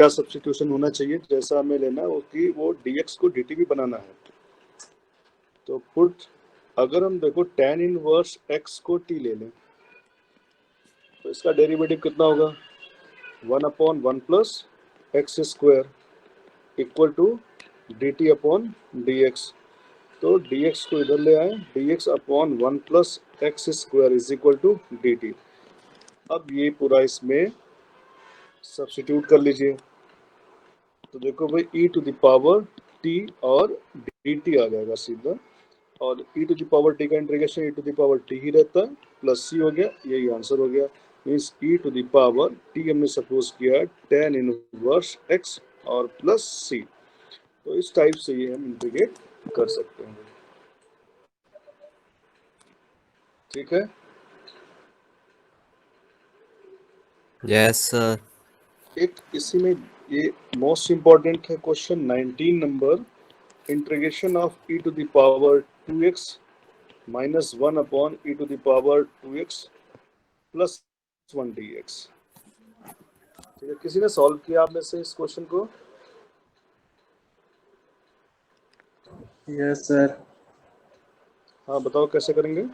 क्या सब्स्टिट्यूशन होना चाहिए, जैसा हमें लेना हो कि वो dx को dt भी बनाना है। तो पुट, अगर हम देखो tan इनवर्स x को t ले लें तो इसका डेरिवेटिव कितना होगा, 1/1 plus X square equal to dt upon dx। तो dx को इधर ले आए, dx upon 1 plus X square is equal to dt। अब ये पूरा इसमें सब्स्टिट्यूट कर लीजिए। तो देखो भाई e to the power t और dt आ जाएगा सीधा, और e to the power t का integration e to the power t ही रहता है, प्लस c हो गया, यही आंसर हो गया। Means e to the power t हमने सपोज किया tan इनवर्स x और प्लस c। तो इस टाइप से ये हम इंटीग्रेट कर सकते हैं। ठीक है, यस सर। एक इसी में ये मोस्ट इम्पॉर्टेंट है question 19 number, integration of e to the power 2x minus 1 upon e to the power 2x plus 1 dx। ठीक है, किसी ने सॉल्व किया आप में से इस क्वेश्चन को? Yes sir. हाँ बताओ कैसे करेंगे।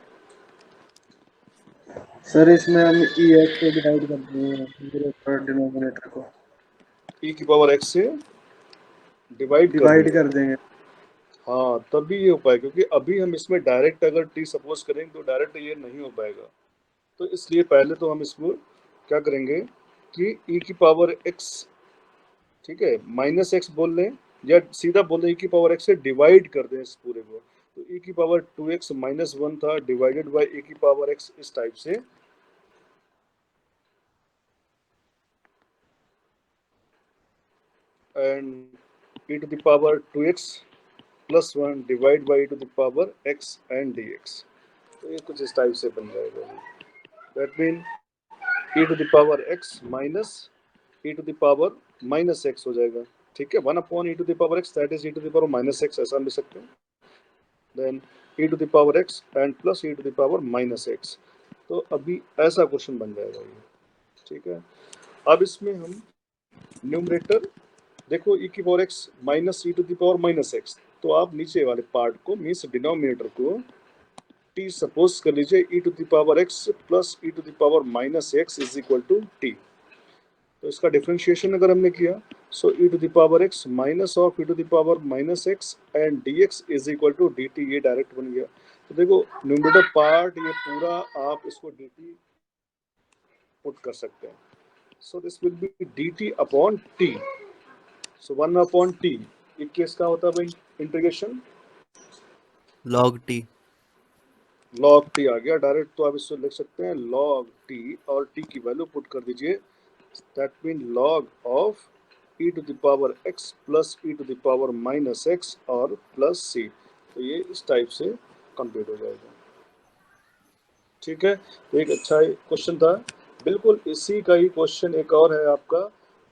सर इसमें हम ई एक्स से डिवाइड कर देंगे डिनोमिनेटर को, e की पावर x से डिवाइड कर डिवाइड देंगे। कर देंगे। हाँ तभी ये हो पाएगा, क्योंकि अभी हम इसमें डायरेक्ट अगर t सपोज करेंगे तो डायरेक्ट ये नहीं हो पाएगा। तो इसलिए पहले तो हम इसको क्या करेंगे कि e की पावर x, ठीक है, माइनस एक्स बोल लें या सीधा बोल दें e की पावर x से डिवाइड कर दें इस पूरे को। तो e की पावर 2x माइनस 1 था डिवाइडेड बाई e की पावर x, इस टाइप से। And e to the power 2x plus 1 divide by e to the power x and dx। तो ये कुछ इस टाइप से बन जाएगा। That mean e to the power x minus e to the power minus x हो जाएगा। ठीक है, 1 upon e to the power x, that is e to the power minus x, ऐसा लिख सकते हैं। Then e to the power x and plus e to the power minus x। तो अभी ऐसा क्वेश्चन बन जाएगा ये। ठीक है, अब इसमें हम न्यूमरेटर देखो e की power x minus e to the power minus x, तो आप नीचे वाले पार्ट को मीन्स डिनोमिनेटर को t सपोज कर लीजिए e to the power x plus e to the power minus x is equal to t। तो इसका डिफरेंशिएशन अगर हमने किया, so e to the power x minus of e to the power minus x and dx is equal to dt, ये direct बन गया। तो देखो न्यूमरेटर पार्ट ये पूरा आप इसको dt पुट कर सकते हैं। So this will be dt upon t। So 1 upon t, एक केस का होता है भाई integration log T. log t आ गया डायरेक्ट, तो आप इसको लिख सकते हैं log t, और t की वैल्यू पुट कर दीजिए। That mean log of e to the power x plus e to the power minus x और प्लस c। तो ये इस टाइप से कंप्लीट हो जाएगा। ठीक है, तो एक अच्छा क्वेश्चन था। बिल्कुल इसी का ही क्वेश्चन एक और है आपका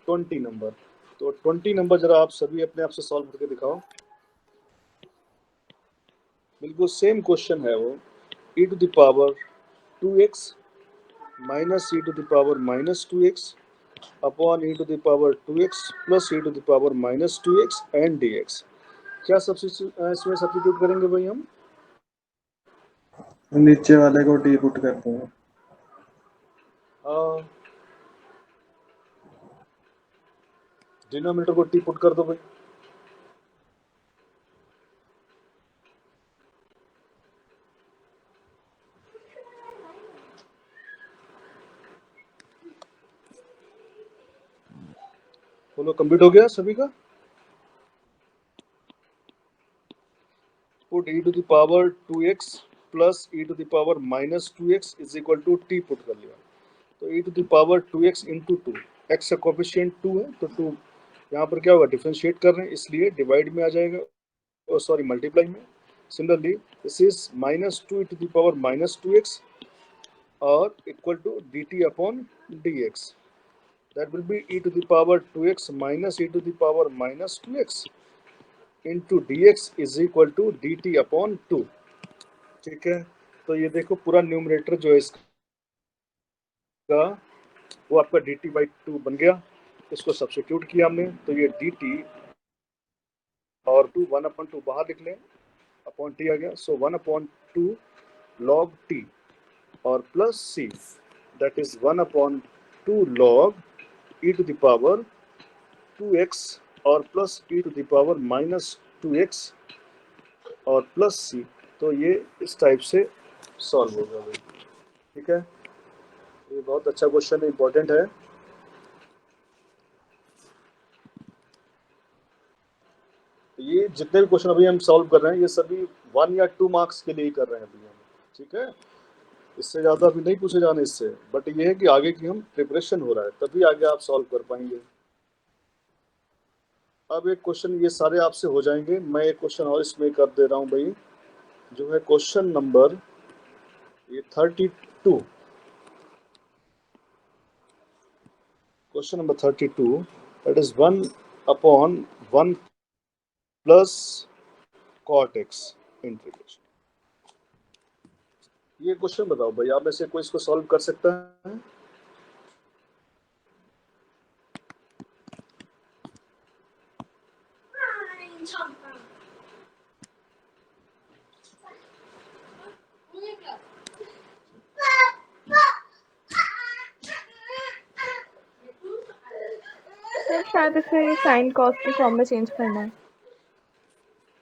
20 नंबर। तो 20 नंबर जरा आप सभी अपने आप से सॉल्व करके दिखाओ। बिल्कुल सेम क्वेश्चन है वो, e to the power 2x minus e to the power minus 2x upon e to the power 2x plus e to the power minus 2x and dx। क्या इसमें सब्स्टिट्यूट करेंगे भाई हम? नीचे वाले को टी पुट करते हैं। डिनोमिनेटर को t पुट कर दो भाई। बोलो कंप्लीट हो गया सभी का? Put e to the power 2x plus e to the power minus 2x is equal to t put कर लिया। तो e to the power 2x into 2, x का कोफिशिएंट 2 है तो 2 यहाँ पर क्या होगा, डिफरेंशिएट कर रहे हैं इसलिए डिवाइड में आ जाएगा, और सॉरी मल्टीप्लाई में। Similarly this is minus 2 e to the power minus 2x और equal to dt upon dx। That will be e to the power 2x minus e to the power minus 2x into dx is equal to dt upon 2। ठीक है, तो ये देखो पूरा numerator जो है इसका वो आपका dt by 2 बन गया। इसको सब्स्टिट्यूट किया हमने, तो ये dt और 1/2 बाहर लिख लें, अपॉन टी आ गया, सो 1/2 log t और plus c, that is 1/2 log e to the power 2x और plus e to the power minus 2x और प्लस c। तो ये इस टाइप से सॉल्व होगा भाई, ठीक है। ये बहुत अच्छा क्वेश्चन है, इंपॉर्टेंट है। ये जितने भी क्वेश्चन अभी हम सॉल्व कर रहे हैं, ये सभी 1 या 2 मार्क्स के लिए ही कर रहे हैं अभी हम, ठीक है। इससे ज़्यादा अभी नहीं पूछे जाने इससे, बट ये है कि आगे की हम प्रिपरेशन हो रहा है, तभी आगे आप सॉल्व कर पाएंगे। अब एक क्वेश्चन ये सारे आपसे हो जाएंगे, मैं एक क्वेश्चन और इसमें कर दे रहा हूँ भाई, जो है क्वेश्चन नंबर ये 32। Question number 32, that is 1/1 plus cot x integration. ये क्वेश्चन बताओ भाई, आप में से कोई इसको सॉल्व कर सकता है? सर शायद इसे साइन कॉस की फॉर्म में चेंज करना है।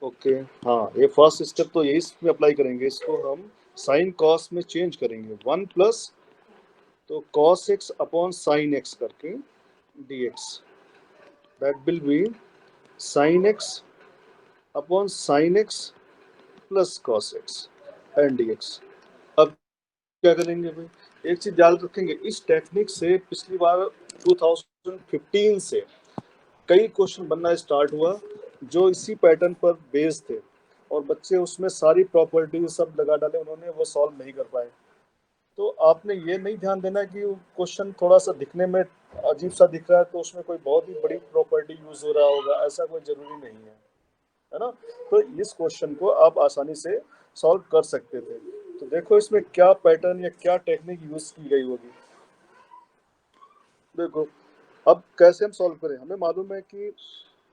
ओके, हाँ, ये फर्स्ट स्टेप तो यही इसमें अप्लाई करेंगे, इसको हम साइन कॉस में चेंज करेंगे, 1 प्लस तो cos x upon sine x करके dx, that will be sine x upon sine x plus cos x and dx। अब क्या करेंगे भाई, एक चीज याद रखेंगे, इस टेक्निक से पिछली बार 2015 से कई क्वेश्चन बनना स्टार्ट हुआ जो इसी पैटर्न पर बेस्ड थे, और बच्चे उसमें सारी प्रॉपर्टी सब लगा डाले, उन्होंने वो सॉल्व नहीं कर पाए। तो आपने ये नहीं ध्यान देना कि क्वेश्चन थोड़ा सा दिखने में अजीब सा दिख रहा है तो उसमें कोई बहुत ही बड़ी प्रॉपर्टी यूज हो रहा होगा, ऐसा कोई जरूरी नहीं है ना। तो इस क्वेश्चन को आप आसानी से सॉल्व कर सकते थे। तो देखो इसमें क्या पैटर्न या क्या टेक्निक यूज की गई होगी। देखो अब कैसे हम सॉल्व करें, हमें मालूम है कि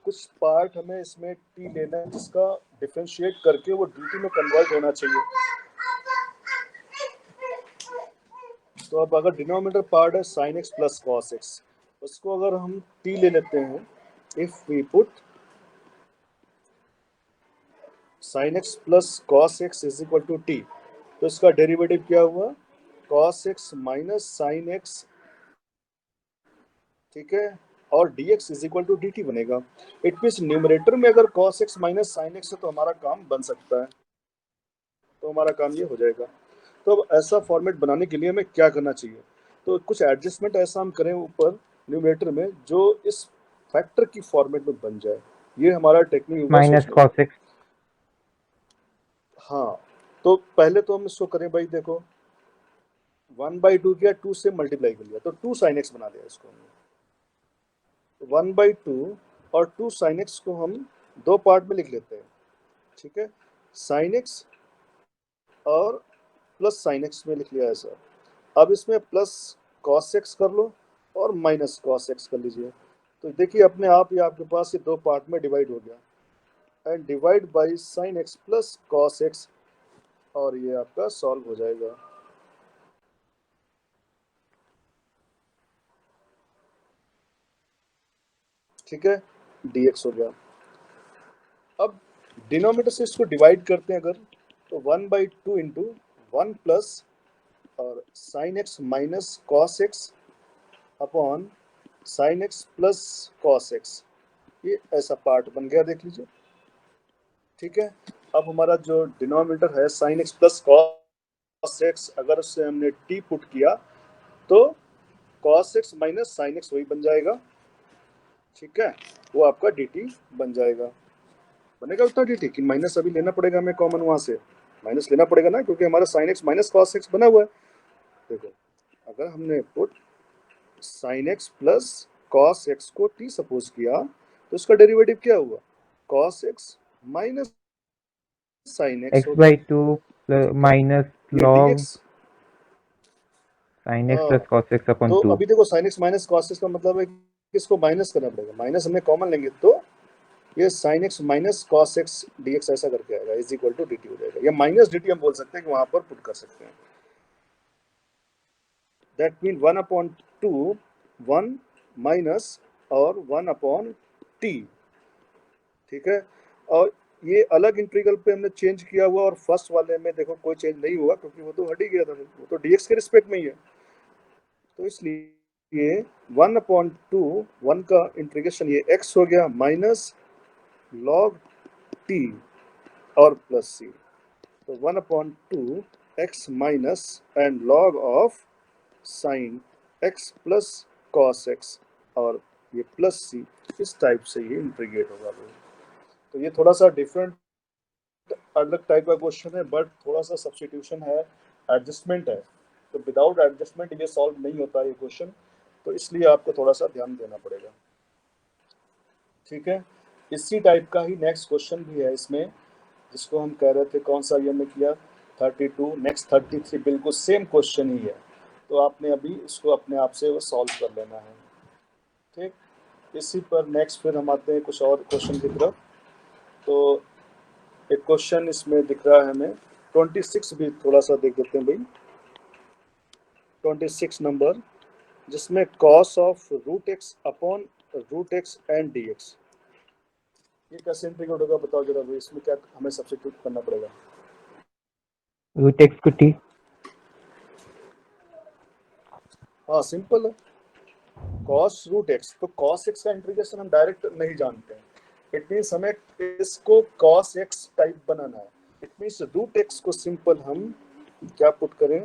कुछ पार्ट हमें इसमें टी लेना है जिसका डिफरेंशिएट करके वो dt में कन्वर्ट होना चाहिए। तो अब अगर डिनोमिनेटर पार्ट है sin x plus cos x, उसको अगर हम t ले लेते हैं, if we put sin x plus cos x is equal to t, तो इसका डेरिवेटिव क्या हुआ, cos x minus sine x, ठीक है, और dx is equal to dt बनेगा। इट मीन्स न्यूमरेटर में अगर cos x minus sine x है तो हमारा काम बन सकता है, तो हमारा काम ये हो जाएगा। तो अब ऐसा फॉर्मेट बनाने के लिए हमें क्या करना चाहिए, तो कुछ एडजस्टमेंट ऐसा हम करें ऊपर न्यूमरेटर में जो इस फैक्टर की फॉर्मेट में बन जाए, ये हमारा टेक्निक होगा माइनस सोचने का। Cos x. हाँ, तो पहले तो हम इसको करें भाई, देखो 1/2 किया, 2 से मल्टीप्लाई कर लिया तो 2 साइन एक्स बना दिया इसको हमने। 1/2 और 2 साइन एक्स को हम दो पार्ट में लिख लेते हैं, ठीक है, साइन एक्स और प्लस साइन एक्स में लिख लिया ऐसा। अब इसमें प्लस कॉस एक्स कर लो और माइनस कॉस एक्स कर लीजिए, तो देखिए अपने आप ही आपके पास ये दो पार्ट में डिवाइड हो गया, and divide by sine x plus cos x, और ये आपका सॉल्व हो जाएगा। ठीक है, dx हो गया। अब डिनोमिनेटर से इसको डिवाइड करते हैं अगर, तो 1/2 इंटू 1 प्लस और sign X minus cos x upon sine x plus cos x, ये ऐसा पार्ट बन गया, देख लीजिए, ठीक है। अब हमारा जो डिनोमिनेटर है sine x plus cos x, अगर उससे हमने टी पुट किया तो cos x minus sine x वही बन जाएगा, ठीक है, वो आपका dt बन जाएगा। बनेगा उतना dt कि माइनस अभी लेना पड़ेगा हमें कॉमन, वहां से माइनस लेना पड़ेगा ना, क्योंकि हमारा sign X minus cos x बना हुआ है। देखो अगर हमने put sine x plus cos x को t सपोज किया तो इसका डेरिवेटिव क्या हुआ, cos x minus sine x हो गया, 2 माइनस ये लॉग dx। साइन एक्स हाँ, प्लस कॉस एक्स अपॉन तो 2। अभी देखो sign X minus cos x का मतलब है इसको माइनस करना पड़ेगा, माइनस हमने कॉमन लेंगे तो ये sine X minus cos X D X ऐसा करके आएगा, is equal to D T हो जाएगा, या माइनस डी टी हम बोल सकते हैं कि वहां पर पुट कर सकते हैं। दैट मीन 1/2 1 माइनस और 1/t, ठीक है। और ये अलग इंटीग्रल पे हमने चेंज किया हुआ, और फर्स्ट वाले में देखो कोई चेंज नहीं हुआ क्योंकि वो तो हट ही गया था, वो तो dx के रिस्पेक्ट में ही है। तो इसलिए 1/2 1 का इंटीग्रेशन ये x हो गया माइनस log t और प्लस सी, तो 1/2 x minus and log of sine x plus cos x और ये प्लस सी, इस टाइप से ये इंटीग्रेट होगा। तो ये थोड़ा सा डिफरेंट अलग टाइप का क्वेश्चन है, बट थोड़ा सा सब्स्टिट्यूशन है, एडजस्टमेंट है, तो विदाउट एडजस्टमेंट ये सॉल्व नहीं होता ये क्वेश्चन, तो इसलिए आपको थोड़ा सा ध्यान देना पड़ेगा, ठीक है। इसी टाइप का ही नेक्स्ट क्वेश्चन भी है इसमें, जिसको हम कह रहे थे कौन सा ये हमने किया 32, नेक्स्ट 33 बिल्कुल सेम क्वेश्चन ही है, तो आपने अभी इसको अपने आप से वो सॉल्व कर लेना है, ठीक। इसी पर नेक्स्ट फिर हम आते हैं कुछ और क्वेश्चन की तरफ। तो एक क्वेश्चन इसमें दिख रहा है हमें 26 भी थोड़ा सा देख देते हैं भाई। 26 नंबर, जिसमें cos of root X upon root X and D X, ये कैसे इंटीग्रेट होगा बताओ जरा भाई, इसमें क्या हमें सब्स्टिट्यूट करना पड़ेगा? रूट एक्स को टी। हाँ सिंपल है, कॉस रूट एक्स, तो कॉस एक्स का इंटीग्रेशन हम डायरेक्ट नहीं जानते हैं, इट मीन्स हमें इसको कॉस एक्स टाइप बनाना है, इट मीन्स रूट एक्स को सिंपल हम क्या पुट करें,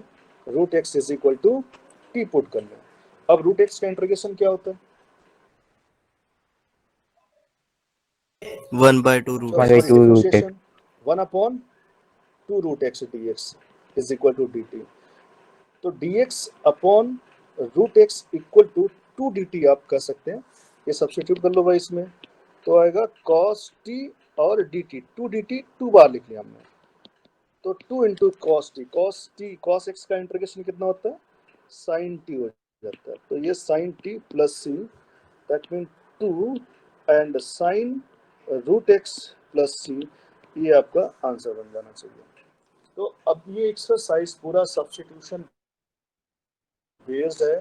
root X is equal to T put कर लें। अब रूट एक्स का इंटीग्रेशन क्या होता है? 1/2 root One by x. two root x. Differentiation 1/2 root X D X is equal to D T, तो dx अपॉन root X equal to 2dt आप कह सकते हैं, ये सब्स्टिट्यूट कर लो भाई इसमें, तो आएगा cos t और dt, 2dt 2 बार लिख लिया हमने, तो 2 into cos t cos x का इंटीग्रेशन कितना होता है, sin t हो जाता है, तो ये sin t plus C, that mean 2 and sin root x plus C, ये आपका आंसर बन जाना चाहिए। तो अब ये एक्सरसाइज पूरा सब्स्टिट्यूशन बेस्ड है,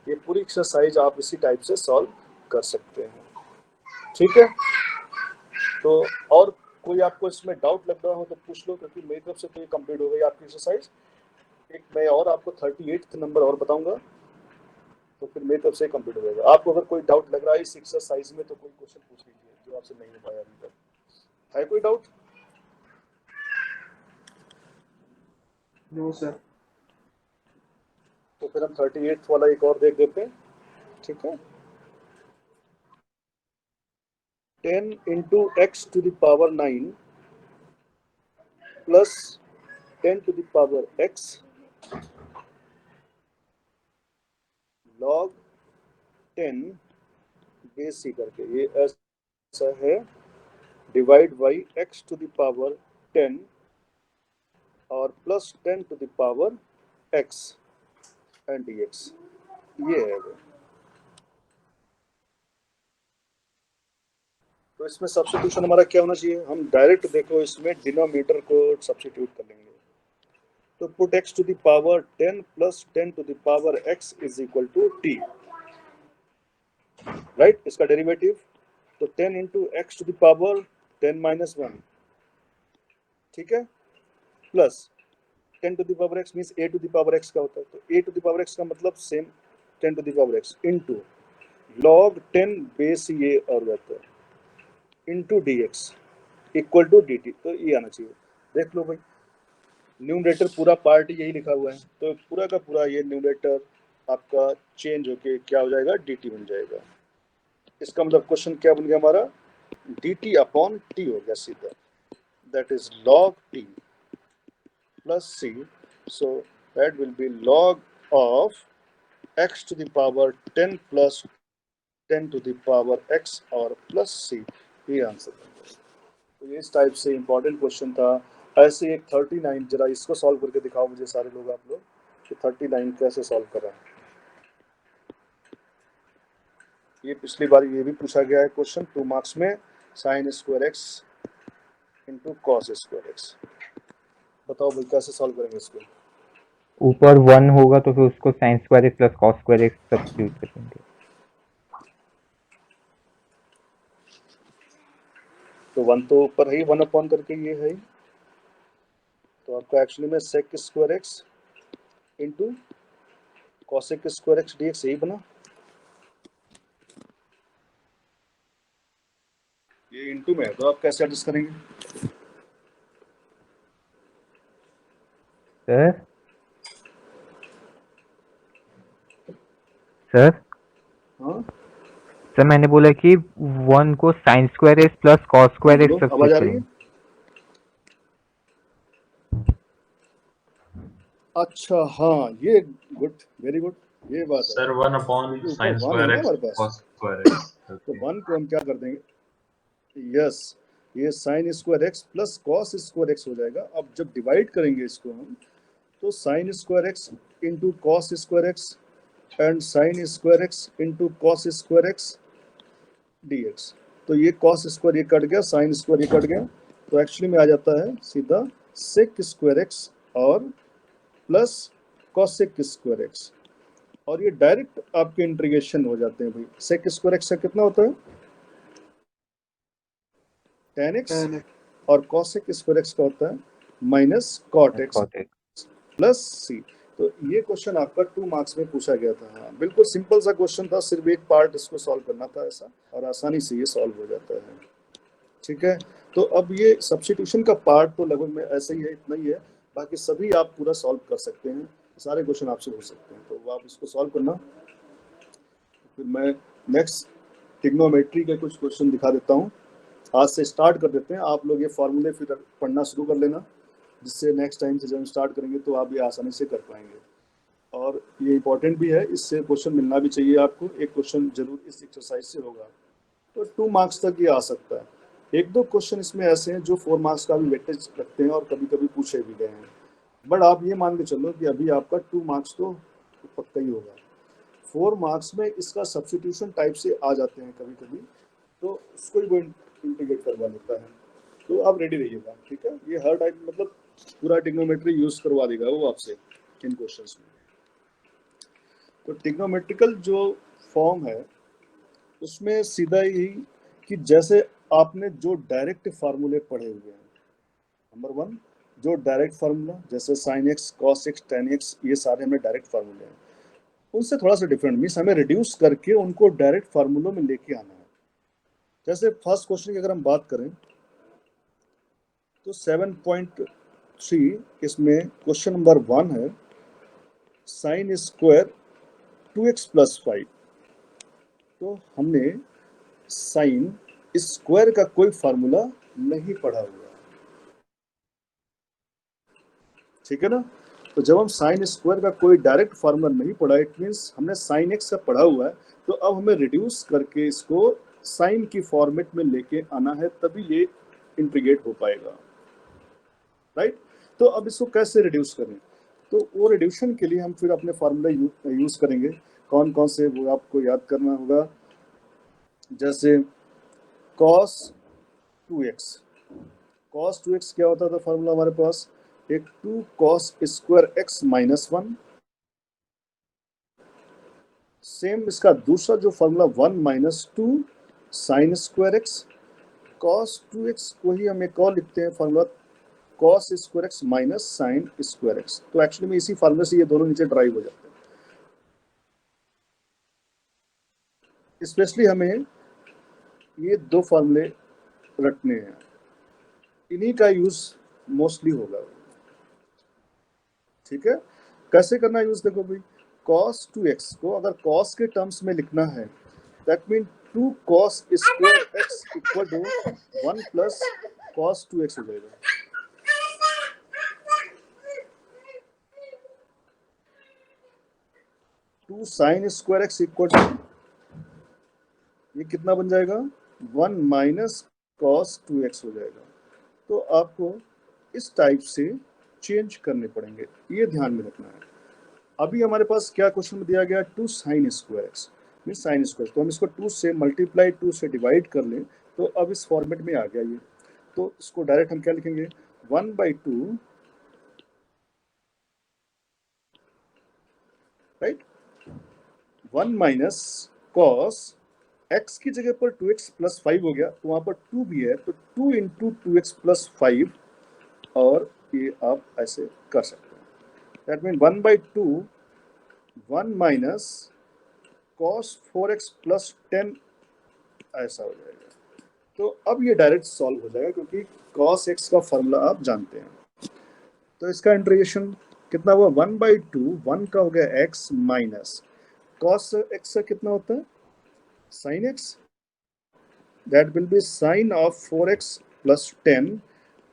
ये पूरी एक्सरसाइज आप इसी टाइप से सॉल्व कर सकते हैं, ठीक है। तो और कोई आपको इसमें डाउट लग रहा हो तो पूछ लो, क्योंकि मेरी तरफ से तो ये कंप्लीट हो गई आपकी एक्सरसाइज। एक मैं और आपको 38 नंबर और बताऊंगा, तो फिर मेरी तरफ से कंप्लीट हो जाएगा। आपको अगर कोई डाउट लग रहा है इस एक्सरसाइज में तो कोई क्वेश्चन पूछ लीजिए जो आपसे नहीं हो पाया अभी तक, है कोई डाउट? No sir. तो फिर हम 38 वाला एक और देख देते हैं, ठीक है। 10 into x to the power 9 plus 10 to the power x log 10 base C करके, ये ऐसा है, divide by x to the power 10 और plus 10 to the power x and dx, ये है वो। तो इसमें सब्स्टिट्यूशन हमारा क्या होना चाहिए, हम डायरेक्ट देखो इसमें डिनोमिनेटर को सब्स्टिट्यूट कर लेंगे, तो put x to the power 10 plus 10 to the power x is equal to t, right, इसका डेरिवेटिव, तो 10 into X to the power 10 minus 1, ठीक है, plus 10 to the power x means a to the power x का होता है, तो a to the power x का मतलब same 10 to the power x into log 10 base ये और रहता है into dx equal to dt, तो ये आना चाहिए। देख लो भाई, न्यूमरेटर पूरा पार्ट यही लिखा हुआ है, तो पूरा का पूरा ये न्यूमरेटर आपका चेंज होके क्या हो जाएगा, dt बन जाएगा। इसका मतलब क्वेश्चन क्या बन गया हमारा, dt अपॉन t हो गया सीधा, that is log t plus c, so that will be log of x to the power 10 plus 10 to the power x और plus c, ये आंसर बन गया। तो ये इस टाइप से इंपॉर्टेंट क्वेश्चन था। ऐसे एक 39, जरा इसको सॉल्व करके दिखाओ मुझे सारे लोग, आप लोग कि 39 कैसे सॉल्व कर रहे हैं। ये पिछली बार ये भी पूछा गया है क्वेश्चन 2 मार्क्स में, sign square X into cos square x. बताओ भाई कैसे सॉल्व करेंगे इसको? ऊपर 1 होगा तो फिर उसको sign square x plus cos square x substitute करेंगे। तो 1 तो ऊपर है ही, 1 अपॉन करके ये है ही। तो आपका एक्चुअली में sec square X into cosec square X D X यही बना। ये इंटू में है तो आप कैसे एडजस्ट करेंगे? सर सर हाँ सर मैंने बोला कि 1 को sign square x plus cos square x बोलो, आवाज सब्स्टिट्यूट आ रही है? करेंगे। अच्छा हाँ, ये गुड, वेरी गुड, ये बात है। सर 1 अपॉन क्योंकि साइन ऊपर 1 है स्क्वायर ना एक्स हमारे पास, कॉस स्क्वायर एक्स। तो 1 को हम क्या कर देंगे, यस, ये sign square x plus cos square x हो जाएगा। अब जब डिवाइड करेंगे इसको हम, तो sign square X into cos square x and sign square X into cos square X D x. तो ये कॉस स्क्वायर ये कट गया, साइन स्क्वायर ये कट गया, तो एक्चुअली में आ जाता है सीधा सेक स्क्वायर एक्स और प्लस कॉसेक स्क्वायर एक्स। और ये डायरेक्ट आपके इंटीग्रेशन हो जाते हैं भाई। सेक स्क्वायर एक्स का कितना होता है, tan x, और कॉसेक स्क्वायर एक्स का होता है minus cot x cot x. Plus C. तो ये क्वेश्चन आपका 2 मार्क्स में पूछा गया था। हाँ बिल्कुल सिंपल सा क्वेश्चन था, सिर्फ एक पार्ट इसको सॉल्व करना था ऐसा, और आसानी से ये सॉल्व हो जाता है। ठीक है, तो अब ये सब्स्टिट्यूशन का पार्ट तो लगभग में ऐसे ही है, इतना ही है। बाकी सभी आप पूरा सॉल्व कर सकते हैं, सारे क्वेश्चन आपसे हो सकते हैं, तो आप इसको सॉल्व करना। फिर मैं नेक्स्ट ट्रिग्नोमेट्री के कुछ क्वेश्चन दिखा देता हूँ। आज से स्टार्ट कर देते हैं, आप लोग ये फॉर्मूले फिर पढ़ना शुरू कर लेना, जिससे नेक्स्ट टाइम से जब हम स्टार्ट करेंगे तो आप ये आसानी से कर पाएंगे। और ये इंपॉर्टेंट भी है, इससे क्वेश्चन मिलना भी चाहिए आपको। एक क्वेश्चन जरूर इस एक्सरसाइज से होगा, तो 2 मार्क्स तक ये आ सकता है। एक दो क्वेश्चन इसमें ऐसे हैं जो 4 मार्क्स का भी वेटेज रखते हैं और कभी कभी पूछे भी गए हैं, बट आप ये मान के चलो कि अभी आपका 2 मार्क्स तो पक्का ही होगा। 4 मार्क्स में इसका सब्स्टिट्यूशन टाइप से आ जाते हैं कभी कभी, तो उसको ही वो इंटीग्रेट करवा लेता है। तो आप रेडी रहिएगा, ठीक है। ये हर टाइप मतलब पूरा ट्रिग्नोमेट्री यूज करवा देगा वो आपसे इन क्वेश्चंस में। तो ट्रिग्नोमेट्रिकल जो फॉर्म है उसमें सीधा ही कि जैसे आपने जो डायरेक्ट फार्मूले पढ़े हुए हैं, नंबर 1 जो डायरेक्ट फार्मूला जैसे sine x cos x ten x, ये सारे हमें डायरेक्ट फार्मूले हैं, उनसे थोड़ा सा डिफरेंट मीन्स हमें रिड्यूस करके उनको डायरेक्ट फार्मूलों में लेके आना है। जैसे फर्स्ट क्वेश्चन की अगर हम बात करें तो 7.3 इसमें क्वेश्चन नंबर 1 है साइन स्क्वायर 2x प्लस 5। तो हमने साइन स्क्वायर का कोई फार्मूला नहीं पढ़ा हुआ, ठीक है ना। तो जब हम साइन स्क्वायर का कोई डायरेक्ट फार्मूला नहीं पढ़ा, इट मीन्स हमने साइन एक्स का पढ़ा हुआ है, तो अब हमें रिड्यूस करके इसको साइन की फॉर्मेट में लेके आना है, तभी ये इंटीग्रेट हो पाएगा, राइट। तो अब इसको कैसे रिड्यूस करें, तो वो रिड्यूशन के लिए हम फिर अपने फार्मूला यूज करेंगे। कौन कौन से वो आपको याद करना होगा, जैसे cos 2x, cos 2x क्या होता था फार्मूला हमारे पास, एक 2 cos square x minus 1। Same इसका दूसरा जो formula 1 minus 2 sine square x, cos 2x को ही हम एक और लिखते हैं formula cos square x minus sine square x। तो एक्चुअली में इसी फार्मूले से ये दोनों नीचे ड्राइव हो जाते हैं। स्पेशली हमें ये 2 फार्मूले रखने हैं, इन्हीं का यूज मोस्टली होगा, ठीक है। कैसे करना यूज, देखो भाई cos 2x को अगर cos के टर्म्स में लिखना है, that mean 2 cos square x equal to 1 plus cos 2x हो जाएगा। Two sine square X equal to ये कितना बन जाएगा, 1 माइनस कॉस 2x हो जाएगा। तो आपको इस टाइप से चेंज करने पड़ेंगे, ये ध्यान में रखना है। अभी हमारे पास क्या क्वेश्चन में दिया गया, 2 sign square x, mean sine square. तो हम इसको 2 से मल्टीप्लाई 2 से डिवाइड कर लें तो अब इस फॉर्मेट में आ गया ये। तो इसको डायरेक्ट हम क्या लिखेंगे, 1/2 राइट, 1 माइनस कॉस x की जगह पर 2x प्लस 5 हो गया, तो वहां पर 2 भी है, तो 2 इंटू 2x प्लस 5, और ये आप ऐसे कर सकते हैं। That mean 1/2 1 minus cos 4x plus 10 ऐसा हो जाएगा। तो अब ये डायरेक्ट सॉल्व हो जाएगा क्योंकि कॉस x का फॉर्मूला आप जानते हैं। तो इसका इंटीग्रेशन कितना हुआ, 1/2 1 का हो गया x माइनस कॉस x का कितना होता है sine x, that will be sine of 4x plus 10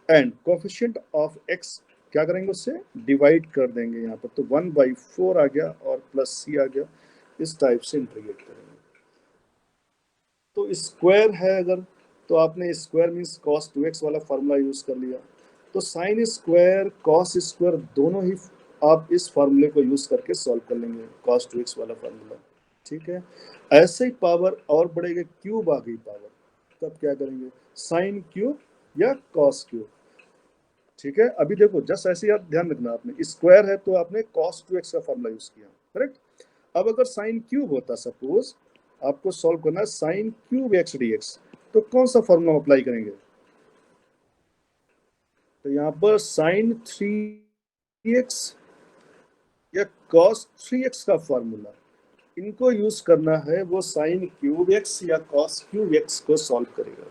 and coefficient of x क्या करेंगे, उससे डिवाइड कर देंगे यहाँ पर, तो 1/4 आ गया और प्लस c आ गया। इस टाइप से इंटीग्रेट करेंगे। तो स्क्वायर है अगर, तो आपने स्क्वायर मीन्स cos 2x वाला फार्मूला यूज कर लिया। तो साइन स्क्वायर cos स्क्वायर दोनों ही आप इस फार्मूले को यूज करके सॉल्व कर लेंगे, cos 2x वाला फार्मूला। ठीक है, ऐसे ही पावर और बढ़ेगा, क्यूब आ गई पावर, तब क्या करेंगे, साइन क्यूब या cos क्यूब। ठीक है, अभी देखो जस्ट ऐसे याद ध्यान रखना, आपने स्क्वायर है तो आपने cos 2x का फार्मूला यूज किया, करेक्ट। अब अगर साइन क्यूब होता, सपोज आपको सॉल्व करना है साइन क्यूब x dx, तो कौन सा फॉर्मूला अप्लाई करेंगे, तो यहाँ पर साइन 3x या cos 3x का फॉर्मूला इनको यूज करना है, वो साइन क्यूब x या cos क्यूब x को सॉल्व करेगा,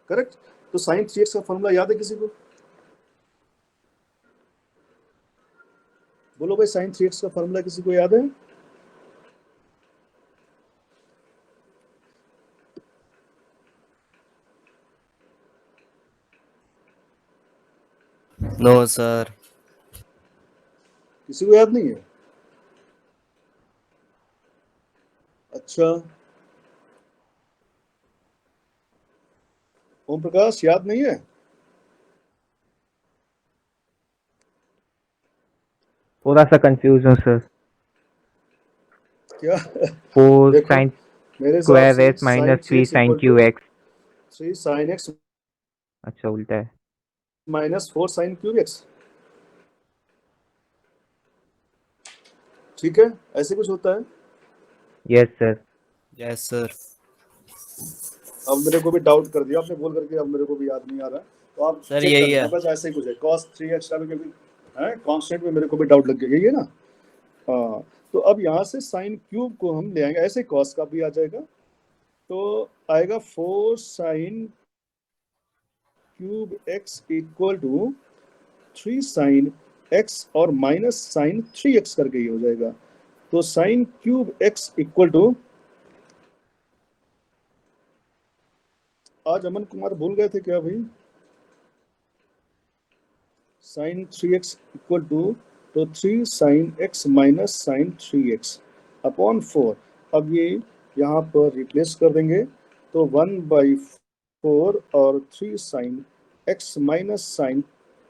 करेक्ट। तो साइन 3x का फॉर्मूला याद है किसी को, बोलो भाई, साइन 3x का फॉर्मूला किसी को याद है, नो सर। किसी को याद नहीं है, अच्छा ओम प्रकाश याद नहीं है, थोड़ा सा कंफ्यूज हूँ सर। क्या 4 देखो साइन मेरे हिसाब स्क्वायर से X sine minus 3 3x sine equal cube to X. 3 sine x अच्छा उल्टा है। माइनस 4 साइन क्यूब x, ठीक है, ऐसे कुछ होता है। Yes sir. Yes sir. अब मेरे को भी डाउट कर दिया आपने बोल करके, अब मेरे को भी याद नहीं आ रहा है, तो आप सर चेक कर यही लेना, है। बस ऐसे ही कुछ है, cos 3x का भी क्योंकि है कांस्टेंट में, मेरे को भी डाउट लग गया, यही है ना। हाँ, तो अब यहाँ से साइन क्यूब को हम ले आएंगे, ऐसे cos का भी आ जाएगा, तो आएगा 4 sine cube x equal to 3 sine x और माइनस साइन 3x करके ही हो जाएगा। तो sine cube x equal to, आज अमन कुमार भूल गए थे क्या भाई, साइन 3x इक्वल टू, तो 3 sine x minus sine 3x upon 4। अब ये यहाँ पर रिप्लेस कर देंगे, तो 1/4 और 3 sine x minus sine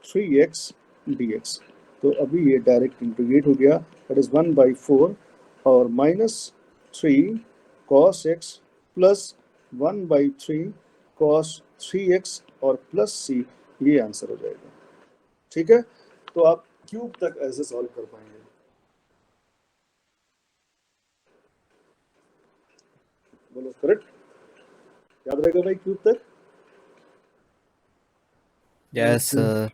3x dx। तो अभी ये डायरेक्ट इंटीग्रेट हो गया, दैट इज 1/4 और minus 3 cos x plus 1/3 cos 3x और प्लस c, ये आंसर हो जाएगा। ठीक है, तो आप क्यूब तक ऐसे सॉल्व कर पाएंगे, बोलो करेक्ट, याद रहेगा भाई क्यूब तक। Yes sir.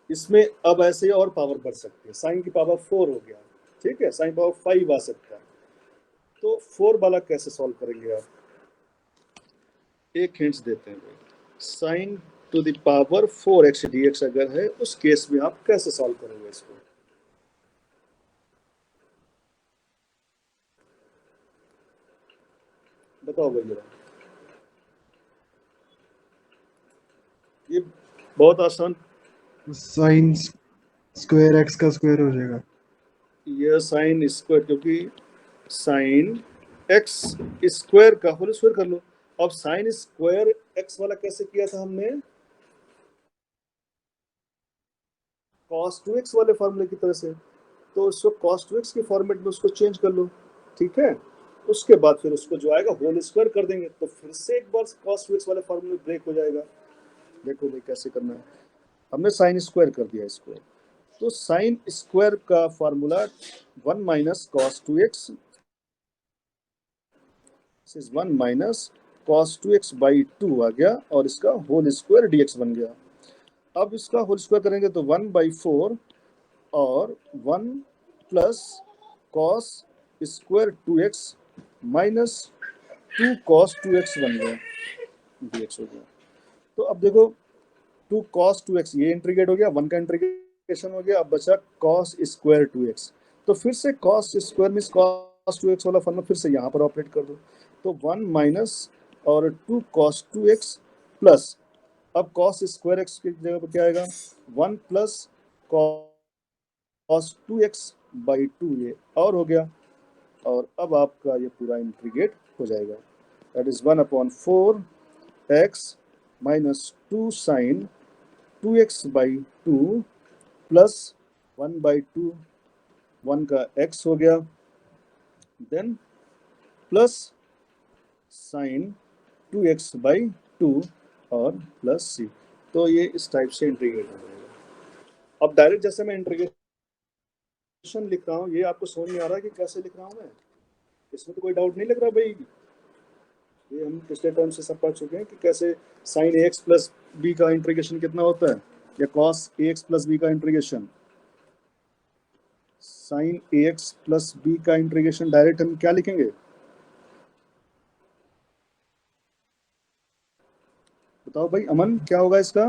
इसमें अब ऐसे और पावर बढ़ सकती है, साइन की पावर 4 हो गया, ठीक है, साइन पावर 5 आ सकता है, तो 4 वाला कैसे सॉल्व करेंगे आप, एक हिंट्स देते हैं भाई, sign to the power 4x dx अगर है, उस केस में आप कैसे सॉल्व करोगे इसको, बताओ भाई जरा, ये बहुत आसान, साइन स्क्वायर एक्स का स्क्वायर हो जाएगा। ये साइन स्क्वायर, क्योंकि साइन एक्स स्क्वायर का होल स्क्वायर कर लो। अब साइन स्क्वायर एक्स वाला कैसे किया था हमने, cos 2x वाले फॉर्मूले की तरह से, तो उसको cos 2x के फॉर्मेट में उसको चेंज कर लो, ठीक है। उसके बाद फिर उसको जो आएगा होल स्क्वायर कर देंगे, तो फिर से एक बार cos 2x वाले फॉर्मूले ब्रेक हो जाएगा। देखो भाई कैसे करना है, हमने साइन स्क्वायर कर दिया इसको, तो साइन स्क्वायर का formula 1 minus cos 2x is 1 minus cos 2x by 2 आ गया, और इसका होल स्क्वायर dx बन गया। अब इसका होल स्क्वायर करेंगे तो 1/4 और 1 plus cos square 2x minus 2 cos 2x बन गया, dx हो गया। तो अब देखो 2 cos 2x ये इंटीग्रेट हो गया, 1 का इंटीग्रेशन हो गया, अब बचा cos स्क्वायर 2x। तो फिर से cos square means cos 2x वाला फॉर्मूला फिर से यहाँ पर ऑपरेट कर दो, तो 1 माइनस और 2 cos 2x प्लस, अब cos स्क्वायर x की जगह पर क्या आएगा, 1 प्लस cos 2x बाई 2 ये और हो गया, और अब आपका ये पूरा इंटीग्रेट हो जाएगा, that is 1/4 x minus 2 sine 2x by 2 plus 1/2, 1 का x हो गया, then plus sign 2x by 2 और प्लस c। तो ये इस टाइप से इंटीग्रेट हो जाएगा। अब डायरेक्ट जैसे मैं इंटीग्रेशन लिख रहा हूँ, ये आपको समझ में आ रहा है कि कैसे लिख रहा हूँ मैं, इसमें तो कोई डाउट नहीं लग रहा भाई। ये हम पिछले टर्म से सब पढ़ चुके हैं कि कैसे साइन ax प्लस b का इंटीग्रेशन कितना होता है, या cos ax प्लस b का integration, sine ax plus b का इंटीग्रेशन डायरेक्ट हम क्या लिखेंगे, बताओ भाई अमन क्या होगा इसका,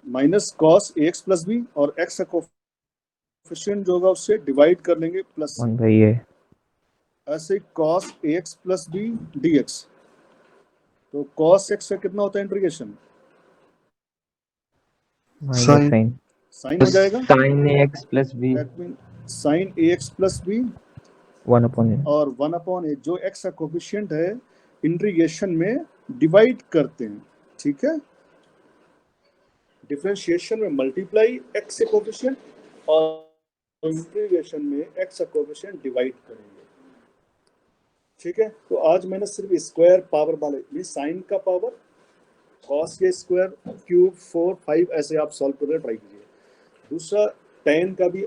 minus cos ax plus b और x का कोफिशिएंट जो होगा उससे डिवाइड कर लेंगे प्लस, 1/a ऐसे cos ax plus b dx। तो cos x का कितना होता है इंटीग्रेशन, माइनस साइन साइन हो जाएगा, sin ax plus b that mean sine ax plus b 1/a और 1/a जो x का कोफिशिएंट है इंटीग्रेशन में डिवाइड करते हैं, ठीक है। डिफरेंशिएशन में मल्टीप्लाई x से कोफिशिएंट और इंटीग्रेशन में x का कोफिशिएंट डिवाइड करेंगे, ठीक है। तो आज मैंने सिर्फ स्क्वायर पावर वाले साइन का पावर, cos के स्क्वायर, क्यूब, 4, 5 ऐसे आप सॉल्व कर ट्राई कीजिए। दूसरा tan का भी